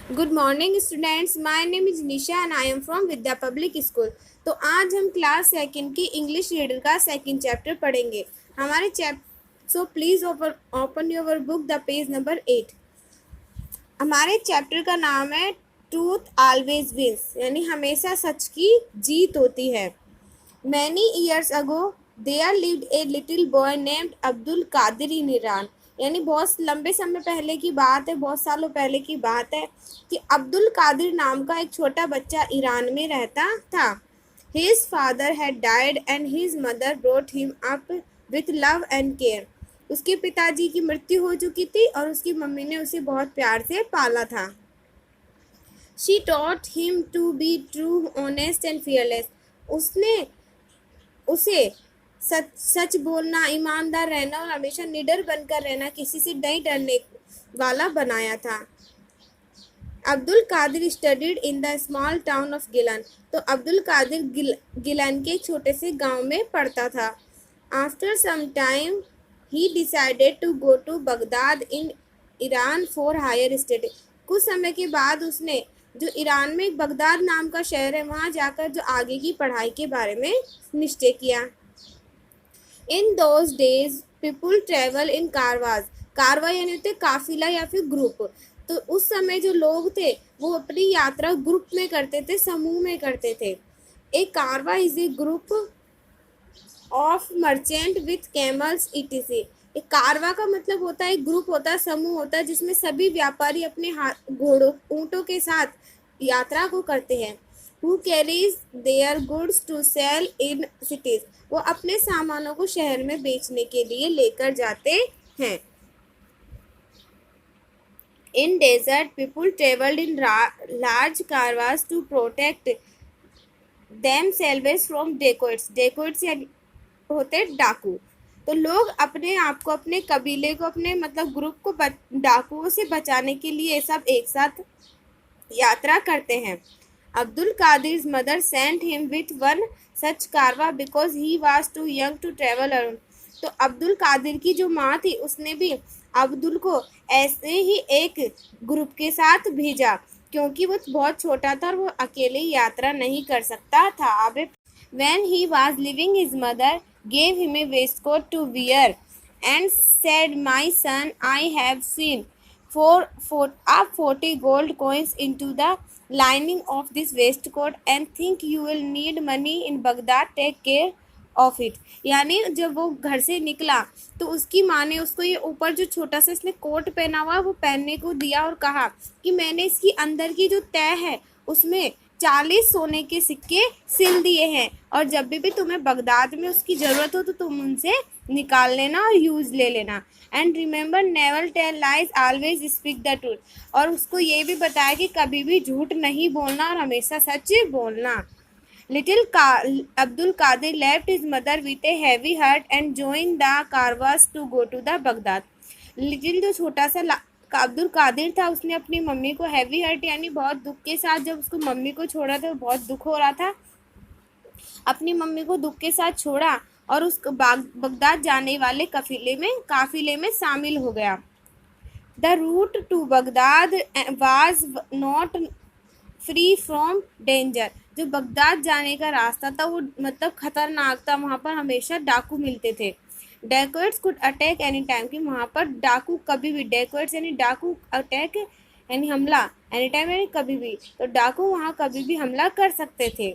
Good morning students, my name is Nisha and I am from Vidya public school. तो आज हम class second की English reader का second chapter पढ़ेंगे। हमारे so please open your book the page number 8। हमारे chapter का नाम है ट्रूथ ऑलवेज विंस, यानी हमेशा सच की जीत होती है। Many years ago there lived a little boy named Abdul Qadir in Iran. यानी बहुत लंबे समय पहले की बात है, बहुत सालों पहले की बात है कि अब्दुल कादिर नाम का एक छोटा बच्चा ईरान में रहता था। His father had died and his mother brought him up with love and care. उसके पिताजी की मृत्यु हो चुकी थी और उसकी मम्मी ने उसे बहुत प्यार से पाला था। She taught him to be true, honest and fearless. उसने उसे सच सच बोलना, ईमानदार रहना और हमेशा निडर बनकर रहना, किसी से नहीं डरने वाला बनाया था। Abdul Qadir studied in the small town of Gilan. तो अब्दुल कादिर गिलन के छोटे से गांव में पढ़ता था। After some time he decided to go to Baghdad in Iran for higher study. कुछ समय के बाद उसने जो ईरान में बगदाद नाम का शहर है वहाँ जाकर जो आगे की पढ़ाई के बारे में निश्चय किया। In those days people travel in caravans. कारवा यानी होते काफिला या फिर ग्रुप। तो उस समय जो लोग थे वो अपनी यात्रा ग्रुप में करते थे, समूह में करते थे। A caravan is a group of merchant with camels etc. एक कारवा का मतलब होता है ग्रुप होता है, समूह होता है जिसमें सभी व्यापारी अपने घोड़ों ऊँटों के साथ यात्रा को करते हैं। Who carries their goods to sell in cities. वो अपने सामानों को शहर में बेचने के लिए लेकर जाते हैं। In desert people travelled in large caravans to protect themselves from dacoits. Dacoits होते डाकू। तो लोग अपने आप को, अपने कबीले को, अपने मतलब ग्रुप को डाकुओं से बचाने के लिए सब एक साथ यात्रा करते हैं। Abdul Qadir mother sent him with one such caravan because he was too young to travel alone. तो अब्दुल कादिर की जो माँ थी उसने भी अब्दुल को ऐसे ही एक ग्रुप के साथ भेजा क्योंकि वो बहुत छोटा था और वो अकेले यात्रा नहीं कर सकता था। अब when he was leaving, his mother gave him a waistcoat to wear and said, my son, I have seen 40 gold coins into the lining of this waistcoat and think you will need money in Baghdad. Take care of it. यानी जब वो घर से निकला तो उसकी माँ ने उसको ये ऊपर जो छोटा सा इसने कोट पहना हुआ वो पहनने को दिया और कहा कि मैंने इसकी अंदर की जो तय है उसमें 40 सोने के सिक्के सिल दिए हैं और जब भी तुम्हें बगदाद में उसकी ज़रूरत हो तो तुम उनसे निकाल लेना और यूज़ ले लेना। And remember never tell lies, always speak the truth. और उसको ये भी बताया कि कभी भी झूठ नहीं बोलना और हमेशा सच बोलना। Abdul Qadir left his mother with a heavy heart and joined the Carvas to go to the Baghdad. Little जो छोटा सा अब्दुल कादिर था उसने अपनी मम्मी को हैवी हार्ट यानी बहुत दुख के साथ, जब उसको मम्मी को छोड़ा था बहुत दुख हो रहा था, अपनी मम्मी को दुख के साथ छोड़ा और उस बगदाद जाने वाले काफिले में शामिल हो गया। The route to Baghdad was not free from danger. जो बगदाद जाने का रास्ता था वो मतलब खतरनाक था, वहाँ पर हमेशा डाकू मिलते थे। Dacoits could attack any time, कि वहाँ पर डाकू कभी भी, डेकोइट्स यानी डाकू, अटैक यानी हमला, एनी टाइम यानी कभी भी, तो डाकू वहाँ कभी भी हमला कर सकते थे।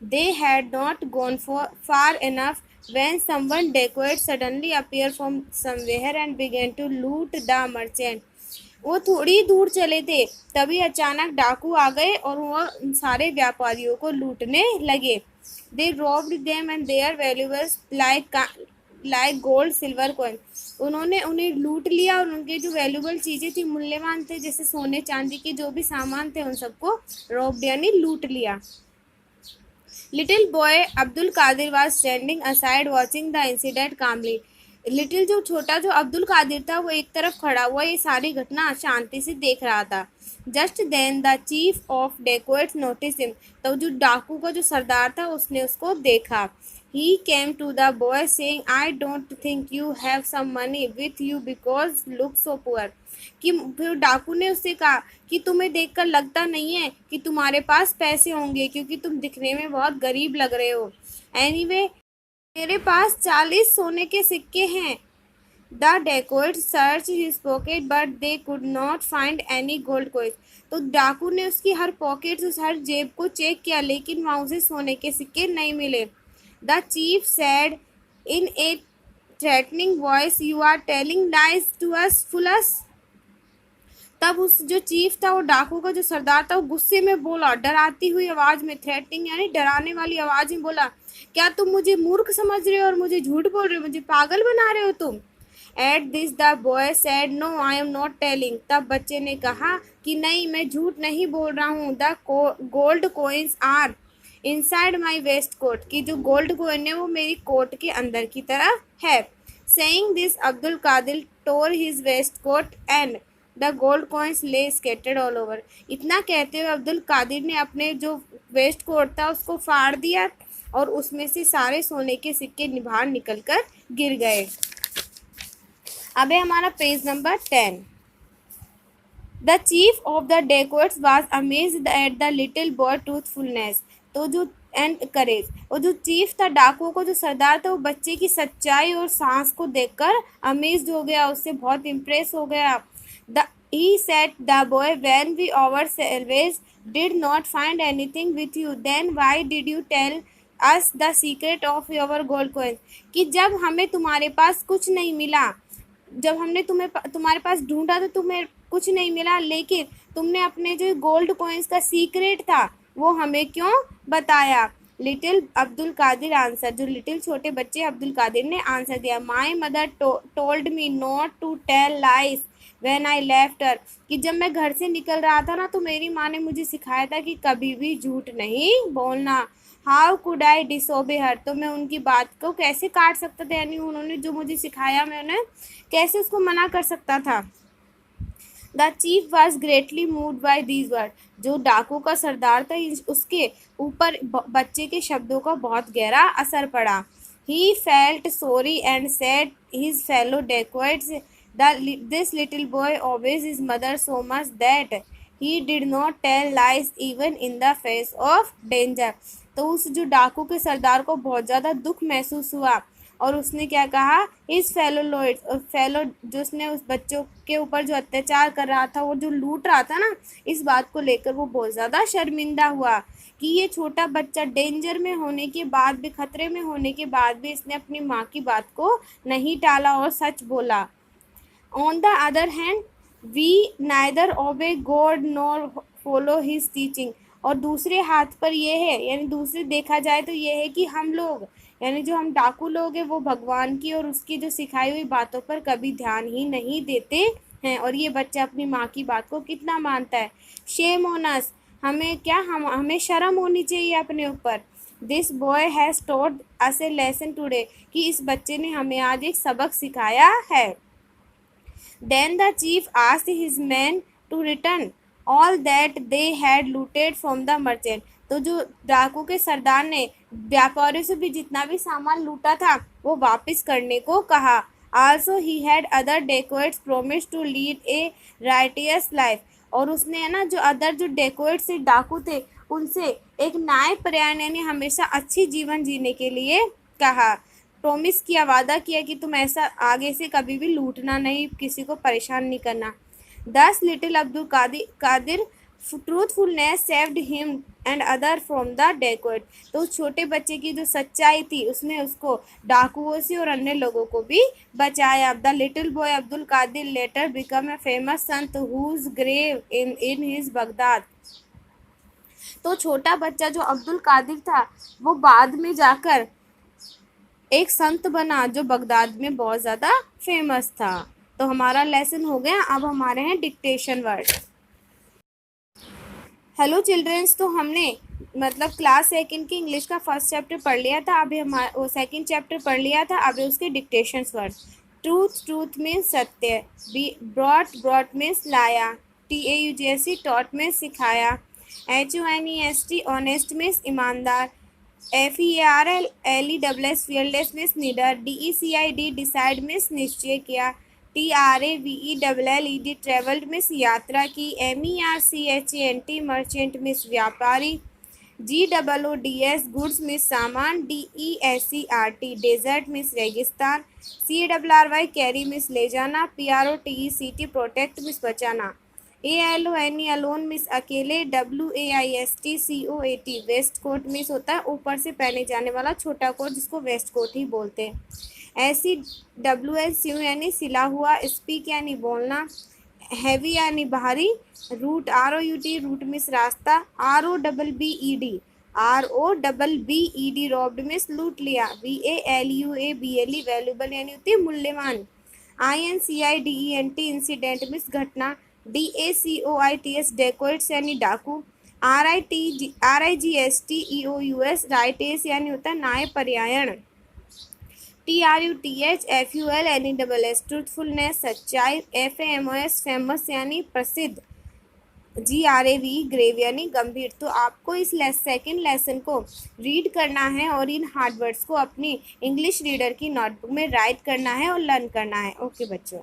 They had not gone far enough when someone dacoit suddenly appeared from somewhere and began to loot the merchant। वो थोड़ी दूर चले थे तभी अचानक डाकू आ गए और वो सारे व्यापारियों को लूटने लगे। दे robbed them and their valuables like gold silver coin। उन्होंने उन्हें लूट लिया और उनके जो वैल्यूबल चीज़ें थी, मूल्यवान थे, जैसे सोने चांदी के जो भी सामान थे उन सबको robbed यानी लूट लिया। Little boy Abdul Qadir was standing aside watching the incident calmly. Little जो छोटा जो अब्दुल कादिर था वो एक तरफ खड़ा हुआ ये सारी घटना शांति से देख रहा था। Just then the chief of dacoits notice him. तो जो डाकू का जो सरदार था उसने उसको देखा। He came to the boy saying, I don't think you have some money with you because look so poor. कि फिर डाकू ने उससे कहा कि तुम्हें देखकर लगता नहीं है कि तुम्हारे पास पैसे होंगे, क्योंकि तुम दिखने में बहुत गरीब लग रहे हो। एनीवे, मेरे पास 40 सोने के सिक्के हैं। The dacoit search his pocket but they could not find any gold coin. तो डाकू ने उसकी हर पॉकेट, उस हर जेब को चेक किया, लेकिन वहां उसे सोने के सिक्के नहीं मिले। The chief said in a threatening voice, you are telling lies to us fools. तब उस जो चीफ था, वो डाकू का जो सरदार था, वो गुस्से में बोला, डराती हुई आवाज में, थ्रेटनिंग यानी डराने वाली आवाज में बोला, क्या तुम मुझे मूर्ख समझ रहे हो और मुझे झूठ बोल रहे हो, मुझे पागल बना रहे हो तुम। At this the boy said, no I am not telling. तब बच्चे ने कहा कि नहीं, मैं झूठ नहीं बोल रहा हूँ। The gold coins are inside my waistcoat, की जो गोल्ड कॉइन है वो मेरी कोट के अंदर की तरह है। Saying this, Abdul Qadir tore his waistcoat and the gold coins lay scattered all over. इतना कहते हुए अब्दुल कादिर ने अपने जो वेस्ट कोट था उसको फाड़ दिया और उसमें से सारे सोने के सिक्के बाहर निकल कर गिर गए। अब है हमारा page number 10। The chief of the dacoits was amazed at the little boy truthfulness. तो जो एंड करेज, और जो चीफ था, डाकुओं को जो सरदार था, वो बच्चे की सच्चाई और साहस को देखकर अमेज्ड हो गया, उससे बहुत इम्प्रेस हो गया। He said, the boy, when we ourselves did not find anything with you, then why did you tell us the secret of your gold coins? कि जब हमें तुम्हारे पास कुछ नहीं मिला, जब हमने तुम्हारे पास ढूंढा तो तुम्हें कुछ नहीं मिला, लेकिन तुमने अपने जो गोल्ड कॉइन्स का सीक्रेट था वो हमें क्यों बताया। लिटिल अब्दुल कादिर आंसर, जो लिटिल छोटे बच्चे अब्दुल कादिर ने आंसर दिया, my mother told me not to tell lies when I left her, कि जब मैं घर से निकल रहा था ना, तो मेरी माँ ने मुझे सिखाया था कि कभी भी झूठ नहीं बोलना। हाउ कुड आई डिसोबे हर, तो मैं उनकी बात को कैसे काट सकता था, यानी उन्होंने जो मुझे सिखाया मैं उन्हें कैसे उसको मना कर सकता था। The chief was greatly moved by these word, जो डाकू का सरदार था उसके ऊपर बच्चे के शब्दों का बहुत गहरा असर पड़ा। He felt sorry and said his fellow dacoits, this little boy obeys his mother so much that he did not tell lies even in the face of danger। तो उस जो डाकू के सरदार को बहुत ज़्यादा दुख महसूस हुआ और उसने क्या कहा, इस फेलो लॉयड्स, और फेलो जो उसने उस बच्चों के ऊपर जो अत्याचार कर रहा था, वो जो लूट रहा था ना, इस बात को लेकर वो बहुत ज़्यादा शर्मिंदा हुआ कि ये छोटा बच्चा डेंजर में होने के बाद भी, खतरे में होने के बाद भी, इसने अपनी माँ की बात को नहीं टाला और सच बोला। On the other hand, we neither obey God nor follow his teaching। और दूसरे हाथ पर ये है, यानी दूसरे देखा जाए तो ये है कि हम लोग, यानी जो हम डाकू लोग हैं, वो भगवान की और उसकी जो सिखाई हुई बातों पर कभी ध्यान ही नहीं देते हैं। और ये बच्चा अपनी माँ की बात को कितना मानता है। शेम ऑन अस, हमें शर्म होनी चाहिए अपने ऊपर। This boy has taught us A lesson today, कि इस बच्चे ने हमें आज एक सबक सिखाया है। Then the chief asked his men to return all that they had looted from the merchant। तो जो डाकू के सरदार ने व्यापारियों से भी जितना भी सामान लूटा था वो वापस करने को कहा। Also he had other dacoits promised to lead a righteous life। और उसने है ना, जो अदर जो डेकोइट से डाकू थे, उनसे एक न्यायपरायण यानी हमेशा अच्छी जीवन जीने के लिए कहा। प्रॉमिस किया, वादा किया कि तुम ऐसा आगे से कभी भी लूटना नहीं, किसी को परेशान नहीं करना। 10 little Abdul Qadir truthfulness saved him and other from the dacoit. तो उस छोटे बच्चे की जो सच्चाई थी, उसने उसको डाकुओं से और अन्य लोगों को भी बचाया। The little boy Abdul Qadir later become a famous संत whose grave in his Baghdad. तो छोटा बच्चा जो अब्दुल कादिर था, वो बाद में जाकर एक संत बना जो बगदाद में बहुत ज़्यादा फेमस था। तो हमारा लेसन हो गया। अब हमारे हैं डिक्टेशन वर्ड। हेलो चिल्ड्रंस, तो हमने मतलब क्लास सेकंड की इंग्लिश का फर्स्ट चैप्टर पढ़ लिया था, अभी हमारा वो सेकंड चैप्टर पढ़ लिया था। अभी उसके डिक्टेशन वर्ड। ट्रूथ मीन्स सत्य, ब्रॉट मीन्स लाया, TAUGST टॉट मीन्स सिखाया, HONEST ऑनेस्ट मीन्स ईमानदार, FEARLESS fearless मीन्स निडर, DECID डिसाइड मीन्स निश्चय किया, TRAVELLED ट्रेवल्ड मीन्स यात्रा की। MERCHANT मर्चेंट मीन्स व्यापारी। GOODS गुड्स मीन्स सामान। DESERT डेजर्ट मीन्स रेगिस्तान। CARRY कैरी मीन्स ले जाना। PROTECT प्रोटेक्ट मीन्स बचाना। ALONE अलोन मीन्स अकेले। WAIST वेस्ट कोट मीन्स होता है ऊपर से पहने जाने वाला छोटा कोट जिसको वेस्ट कोट ही बोलते हैं। SEWS यानी सिला हुआ। स्पीक यानी बोलना। हैवी यानी भारी। रूट रूट मीन्स रास्ता। ROBBED रॉब्ड मीन्स लूट लिया। VALUABLE वैल्यूबल यानी होती है मूल्यवान। INCIDENT इंसिडेंट मीन्स घटना। DACOITS डेकोइट्स यानी डाकू। RIGSTEOUS राइटेस यानी होता है न्याय पर्यायण। TRUTHFUL NESS ट्रूथफुलनेस सच्चाई। FAMOS फेमस यानी प्रसिद्ध। GRAVE ग्रेव यानी गंभीर। तो आपको इस सेकेंड लेसन को रीड करना है और इन हार्ड वर्ड्स को अपनी इंग्लिश रीडर की नोटबुक में राइट करना है और लर्न करना है। ओके बच्चों।